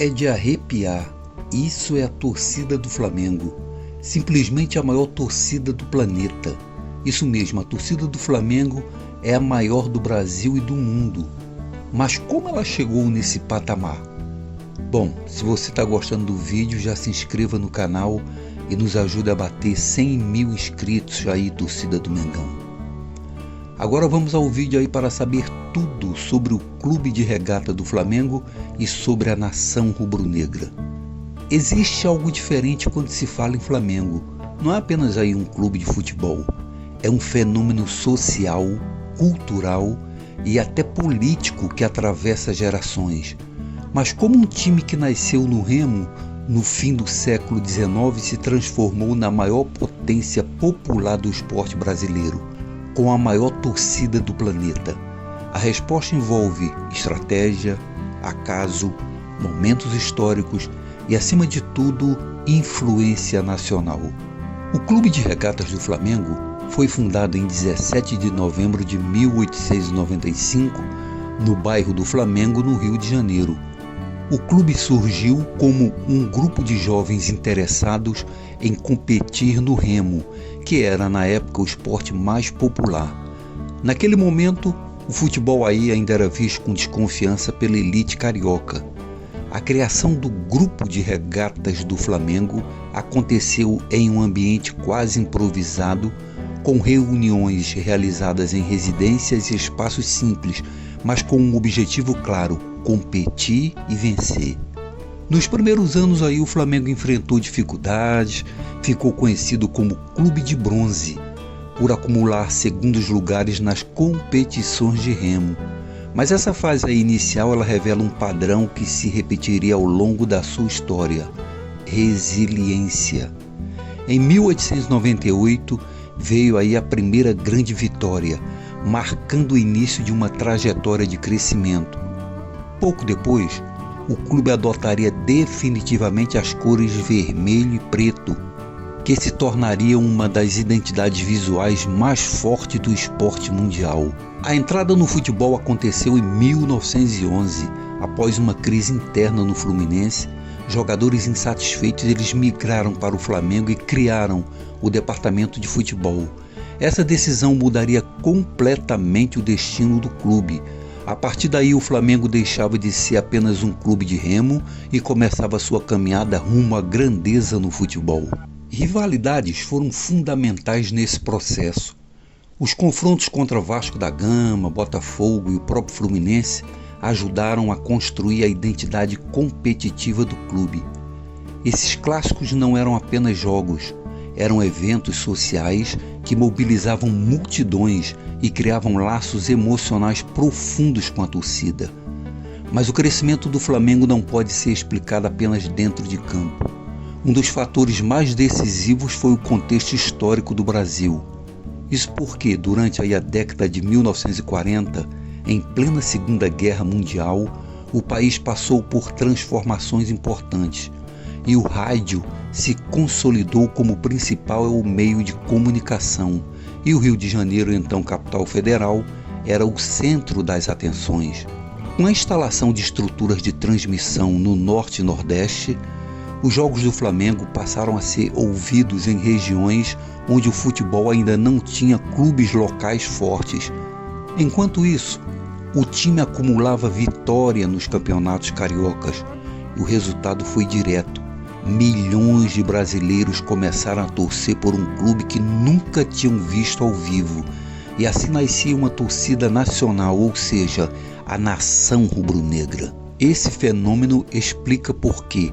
é de arrepiar. Isso é a torcida do Flamengo, simplesmente a maior torcida do planeta. Isso mesmo, a torcida do Flamengo é a maior do Brasil e do mundo. Mas como ela chegou nesse patamar? Bom, se você está gostando do vídeo, já se inscreva no canal e nos ajude a bater 100 mil inscritos aí, torcida do Mengão. Agora vamos ao vídeo aí para saber tudo sobre o Clube de Regata do Flamengo e sobre a nação rubro-negra. Existe algo diferente quando se fala em Flamengo. Não é apenas aí um clube de futebol. É um fenômeno social, cultural e até político que atravessa gerações. Mas como um time que nasceu no Remo, no fim do século XIX, se transformou na maior potência popular do esporte brasileiro, com a maior torcida do planeta? A resposta envolve estratégia, acaso, momentos históricos e, acima de tudo, influência nacional. O Clube de Regatas do Flamengo foi fundado em 17 de novembro de 1895, no bairro do Flamengo, no Rio de Janeiro. O clube surgiu como um grupo de jovens interessados em competir no remo, que era na época o esporte mais popular. Naquele momento, o futebol aí ainda era visto com desconfiança pela elite carioca. A criação do Grupo de Regatas do Flamengo aconteceu em um ambiente quase improvisado, com reuniões realizadas em residências e espaços simples, mas com um objetivo claro: competir e vencer. Nos primeiros anos aí o Flamengo enfrentou dificuldades, ficou conhecido como Clube de Bronze, por acumular segundos lugares nas competições de remo. Mas essa fase aí inicial ela revela um padrão que se repetiria ao longo da sua história: resiliência. Em 1898 veio aí a primeira grande vitória, marcando o início de uma trajetória de crescimento. Pouco depois, o clube adotaria definitivamente as cores vermelho e preto, que se tornaria uma das identidades visuais mais fortes do esporte mundial. A entrada no futebol aconteceu em 1911, após uma crise interna no Fluminense. Jogadores insatisfeitos eles migraram para o Flamengo e criaram o departamento de futebol. Essa decisão mudaria completamente o destino do clube. A partir daí o Flamengo deixava de ser apenas um clube de remo e começava sua caminhada rumo à grandeza no futebol. Rivalidades foram fundamentais nesse processo. Os confrontos contra Vasco da Gama, Botafogo e o próprio Fluminense ajudaram a construir a identidade competitiva do clube. Esses clássicos não eram apenas jogos, eram eventos sociais que mobilizavam multidões e criavam laços emocionais profundos com a torcida. Mas o crescimento do Flamengo não pode ser explicado apenas dentro de campo. Um dos fatores mais decisivos foi o contexto histórico do Brasil. Isso porque, durante a década de 1940, em plena Segunda Guerra Mundial, o país passou por transformações importantes e o rádio se consolidou como principal meio de comunicação, e o Rio de Janeiro, então capital federal, era o centro das atenções. Com a instalação de estruturas de transmissão no Norte e Nordeste, os jogos do Flamengo passaram a ser ouvidos em regiões onde o futebol ainda não tinha clubes locais fortes. Enquanto isso, o time acumulava vitória nos campeonatos cariocas e o resultado foi direto. Milhões de brasileiros começaram a torcer por um clube que nunca tinham visto ao vivo, e assim nascia uma torcida nacional, ou seja, a nação rubro-negra. Esse fenômeno explica por que,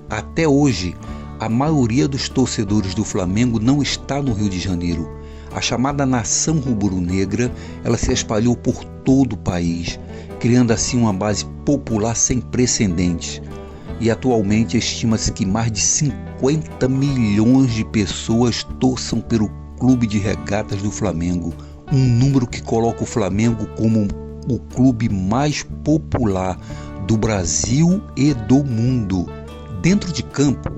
até hoje, a maioria dos torcedores do Flamengo não está no Rio de Janeiro. A chamada nação rubro-negra, ela se espalhou por todo o país, criando assim uma base popular sem precedentes. E atualmente estima-se que mais de 50 milhões de pessoas torçam pelo Clube de Regatas do Flamengo, um número que coloca o Flamengo como o clube mais popular do Brasil e do mundo. Dentro de campo,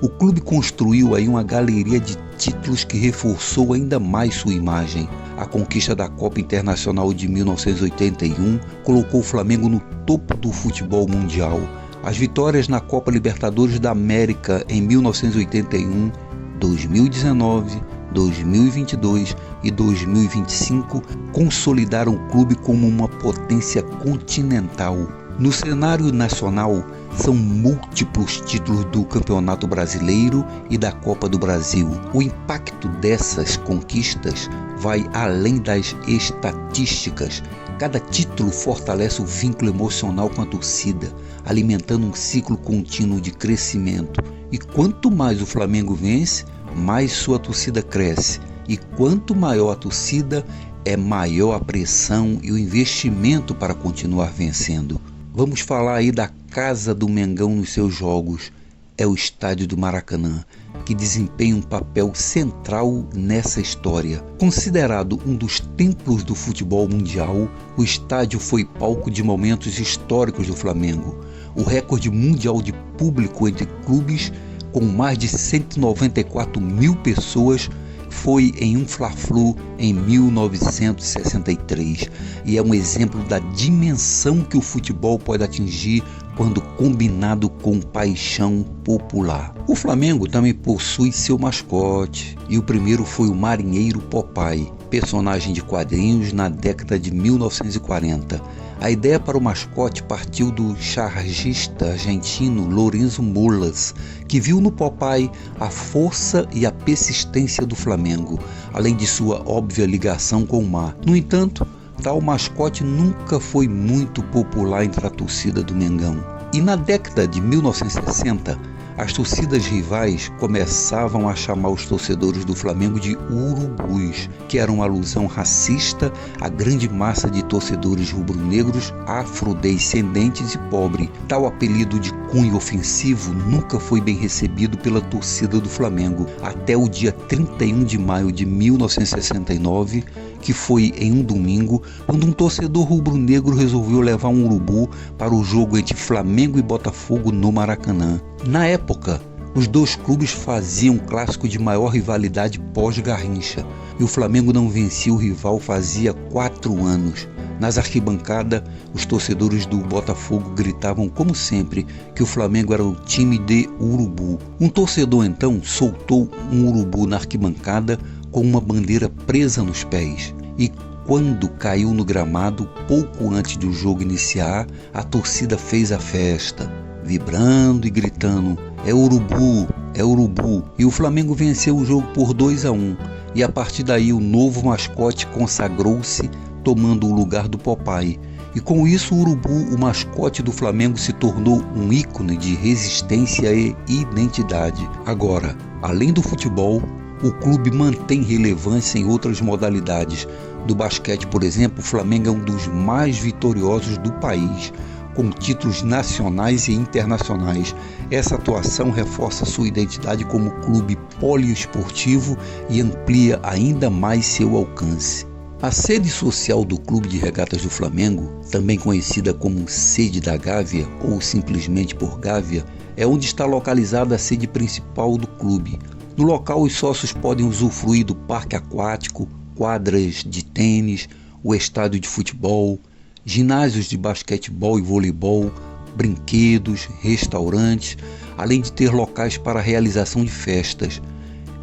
o clube construiu aí uma galeria de títulos que reforçou ainda mais sua imagem. A conquista da Copa Internacional de 1981 colocou o Flamengo no topo do futebol mundial. As vitórias na Copa Libertadores da América em 1981, 2019, 2022 e 2025 consolidaram o clube como uma potência continental. No cenário nacional, são múltiplos títulos do Campeonato Brasileiro e da Copa do Brasil. O impacto dessas conquistas vai além das estatísticas. Cada título fortalece o vínculo emocional com a torcida, alimentando um ciclo contínuo de crescimento. E quanto mais o Flamengo vence, mais sua torcida cresce. E quanto maior a torcida, é maior a pressão e o investimento para continuar vencendo. Vamos falar aí da casa do Mengão nos seus jogos. É o estádio do Maracanã, que desempenha um papel central nessa história. Considerado um dos templos do futebol mundial, o estádio foi palco de momentos históricos do Flamengo. O recorde mundial de público entre clubes, com mais de 194 mil pessoas, foi em um Fla-Flu em 1963 e é um exemplo da dimensão que o futebol pode atingir quando combinado com paixão popular. O Flamengo também possui seu mascote e o primeiro foi o Marinheiro Popeye, personagem de quadrinhos na década de 1940. A ideia para o mascote partiu do chargista argentino Lorenzo Molas, que viu no Popeye a força e a persistência do Flamengo, além de sua óbvia ligação com o mar. No entanto, tal mascote nunca foi muito popular entre a torcida do Mengão. E na década de 1960, as torcidas rivais começavam a chamar os torcedores do Flamengo de urubus, que era uma alusão racista à grande massa de torcedores rubro-negros, afrodescendentes e pobres. Tal apelido de cunho ofensivo nunca foi bem recebido pela torcida do Flamengo, até o dia 31 de maio de 1969, que foi em um domingo, quando um torcedor rubro-negro resolveu levar um urubu para o jogo entre Flamengo e Botafogo no Maracanã. Na época, os dois clubes faziam um clássico de maior rivalidade pós-Garrincha, e o Flamengo não vencia o rival fazia 4 anos. Nas arquibancadas, os torcedores do Botafogo gritavam, como sempre, que o Flamengo era o time de urubu. Um torcedor então soltou um urubu na arquibancada com uma bandeira presa nos pés, e quando caiu no gramado, pouco antes do jogo iniciar, a torcida fez a festa, vibrando e gritando: é urubu, é urubu. E o Flamengo venceu o jogo por 2-1, e a partir daí o novo mascote consagrou-se, tomando o lugar do Popeye. E com isso o urubu, o mascote do Flamengo, se tornou um ícone de resistência e identidade. Agora, além do futebol, o clube mantém relevância em outras modalidades. Do basquete, por exemplo, o Flamengo é um dos mais vitoriosos do país, com títulos nacionais e internacionais. Essa atuação reforça sua identidade como clube poliesportivo e amplia ainda mais seu alcance. A sede social do Clube de Regatas do Flamengo, também conhecida como Sede da Gávea ou simplesmente por Gávea, é onde está localizada a sede principal do clube. No local, os sócios podem usufruir do parque aquático, quadras de tênis, o estádio de futebol, ginásios de basquetebol e voleibol, brinquedos, restaurantes, além de ter locais para a realização de festas.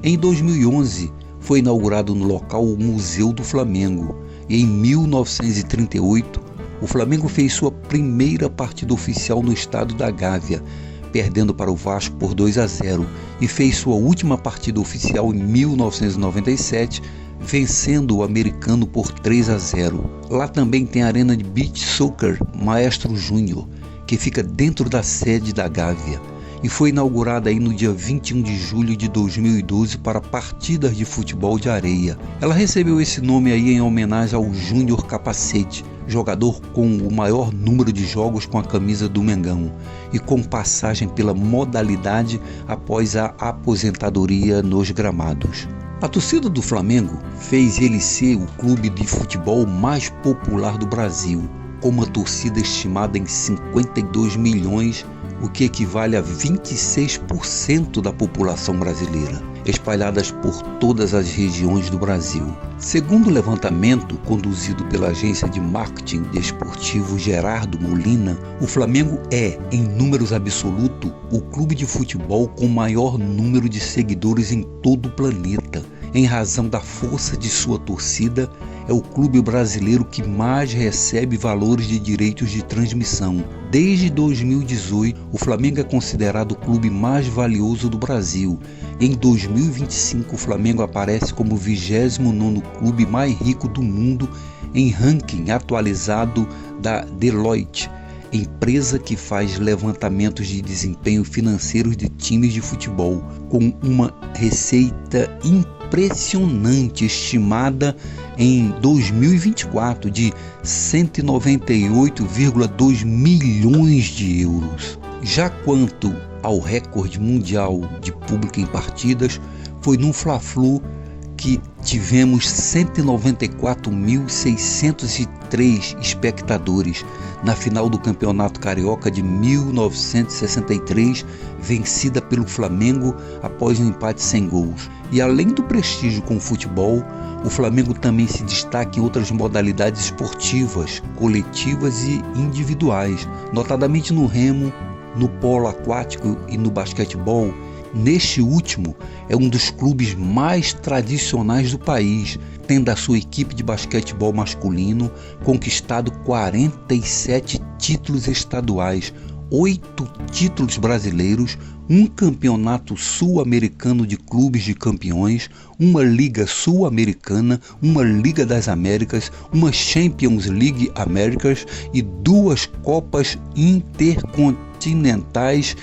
Em 2011, foi inaugurado no local o Museu do Flamengo, e em 1938, o Flamengo fez sua primeira partida oficial no estado da Gávea, perdendo para o Vasco por 2-0, e fez sua última partida oficial em 1997, vencendo o Americano por 3-0. Lá também tem a arena de beach soccer Maestro Júnior, que fica dentro da sede da Gávea, e foi inaugurada aí no dia 21 de julho de 2012 para partidas de futebol de areia. Ela recebeu esse nome aí em homenagem ao Júnior Capacete, jogador com o maior número de jogos com a camisa do Mengão e com passagem pela modalidade após a aposentadoria nos gramados. A torcida do Flamengo fez ele ser o clube de futebol mais popular do Brasil, com uma torcida estimada em 52 milhões, o que equivale a 26% da população brasileira. espalhadas por todas as regiões do Brasil. Segundo o levantamento conduzido pela agência de marketing desportivo Gerardo Molina, o Flamengo é, em números absolutos, o clube de futebol com maior número de seguidores em todo o planeta. Em razão da força de sua torcida, é o clube brasileiro que mais recebe valores de direitos de transmissão. Desde 2018, o Flamengo é considerado o clube mais valioso do Brasil. Em 2025, o Flamengo aparece como o 29º clube mais rico do mundo em ranking atualizado da Deloitte, empresa que faz levantamentos de desempenho financeiro de times de futebol, com uma receita impressionante estimada em 2024 de 198,2 milhões de euros. Já quanto ao recorde mundial de público em partidas, foi num Fla-Flu que tivemos 194.603 espectadores na final do Campeonato Carioca de 1963, vencida pelo Flamengo após um empate sem gols. E além do prestígio com o futebol, o Flamengo também se destaca em outras modalidades esportivas, coletivas e individuais, notadamente no remo, no polo aquático e no basquetebol. Neste último, é um dos clubes mais tradicionais do país, tendo a sua equipe de basquetebol masculino conquistado 47 títulos estaduais, 8 títulos brasileiros, um campeonato sul-americano de clubes de campeões, uma Liga Sul-Americana, uma Liga das Américas, uma Champions League Américas e 2 Copas Intercontinentais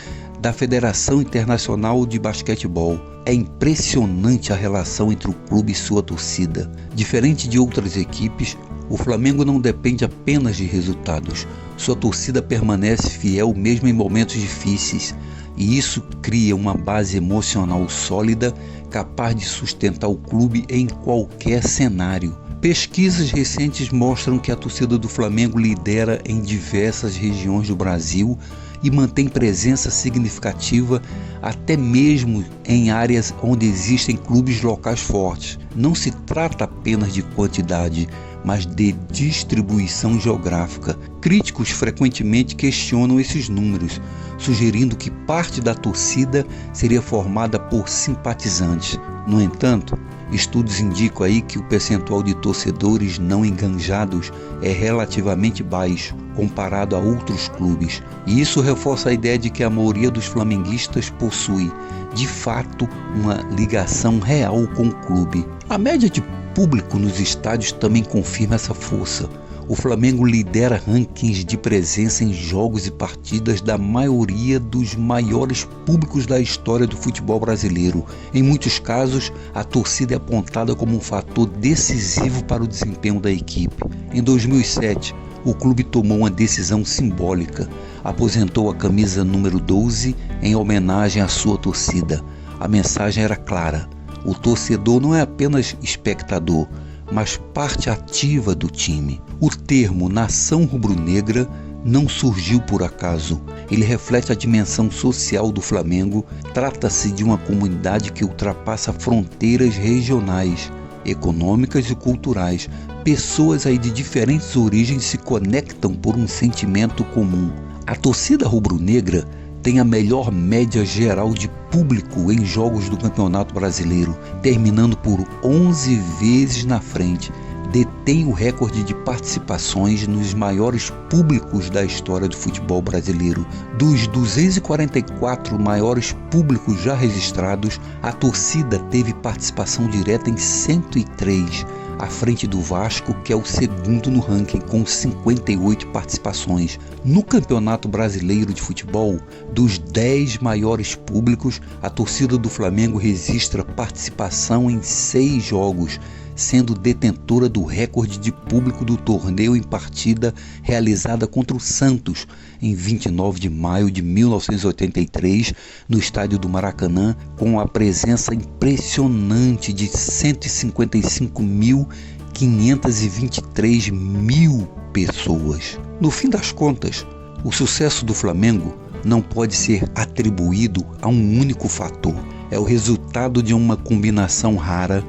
da Federação Internacional de Basquetebol. É impressionante a relação entre o clube e sua torcida. Diferente de outras equipes, o Flamengo não depende apenas de resultados. Sua torcida permanece fiel mesmo em momentos difíceis, e isso cria uma base emocional sólida, capaz de sustentar o clube em qualquer cenário. Pesquisas recentes mostram que a torcida do Flamengo lidera em diversas regiões do Brasil e mantém presença significativa até mesmo em áreas onde existem clubes locais fortes. Não se trata apenas de quantidade, mas de distribuição geográfica. Críticos frequentemente questionam esses números, sugerindo que parte da torcida seria formada por simpatizantes. No entanto, estudos indicam aí que o percentual de torcedores não enganjados é relativamente baixo comparado a outros clubes, e isso reforça a ideia de que a maioria dos flamenguistas possui, de fato, uma ligação real com o clube. A média de público nos estádios também confirma essa força. O Flamengo lidera rankings de presença em jogos e partidas da maioria dos maiores públicos da história do futebol brasileiro. Em muitos casos, a torcida é apontada como um fator decisivo para o desempenho da equipe. Em 2007, o clube tomou uma decisão simbólica. Aposentou a camisa número 12 em homenagem à sua torcida. A mensagem era clara: o torcedor não é apenas espectador, mas parte ativa do time. O termo Nação Rubro-Negra não surgiu por acaso. Ele reflete a dimensão social do Flamengo. Trata-se de uma comunidade que ultrapassa fronteiras regionais, econômicas e culturais. Pessoas aí de diferentes origens se conectam por um sentimento comum. A torcida rubro-negra tem a melhor média geral de público em jogos do Campeonato Brasileiro, terminando por 11 vezes na frente. Detém o recorde de participações nos maiores públicos da história do futebol brasileiro. Dos 244 maiores públicos já registrados, a torcida teve participação direta em 103, à frente do Vasco, que é o segundo no ranking, com 58 participações. No Campeonato Brasileiro de Futebol, dos 10 maiores públicos, a torcida do Flamengo registra participação em 6 jogos, sendo detentora do recorde de público do torneio em partida realizada contra o Santos em 29 de maio de 1983 no estádio do Maracanã, com a presença impressionante de 155.523 pessoas. No fim das contas, o sucesso do Flamengo não pode ser atribuído a um único fator. é o resultado de uma combinação rara: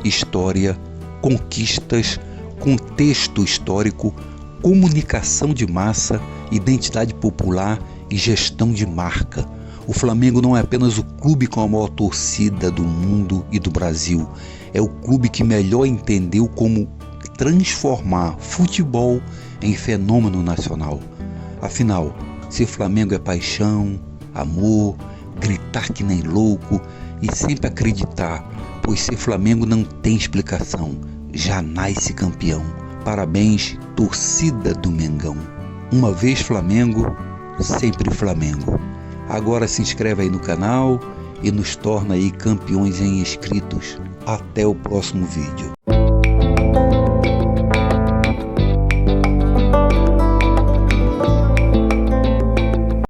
história, conquistas, contexto histórico, comunicação de massa, identidade popular e gestão de marca. O Flamengo não é apenas o clube com a maior torcida do mundo e do Brasil, é o clube que melhor entendeu como transformar futebol em fenômeno nacional. Afinal, ser Flamengo é paixão, amor, gritar que nem louco e sempre acreditar, pois ser Flamengo não tem explicação, já nasce campeão. Parabéns, torcida do Mengão. Uma vez Flamengo, sempre Flamengo. Agora se inscreve aí no canal e nos torna aí campeões em inscritos. Até o próximo vídeo.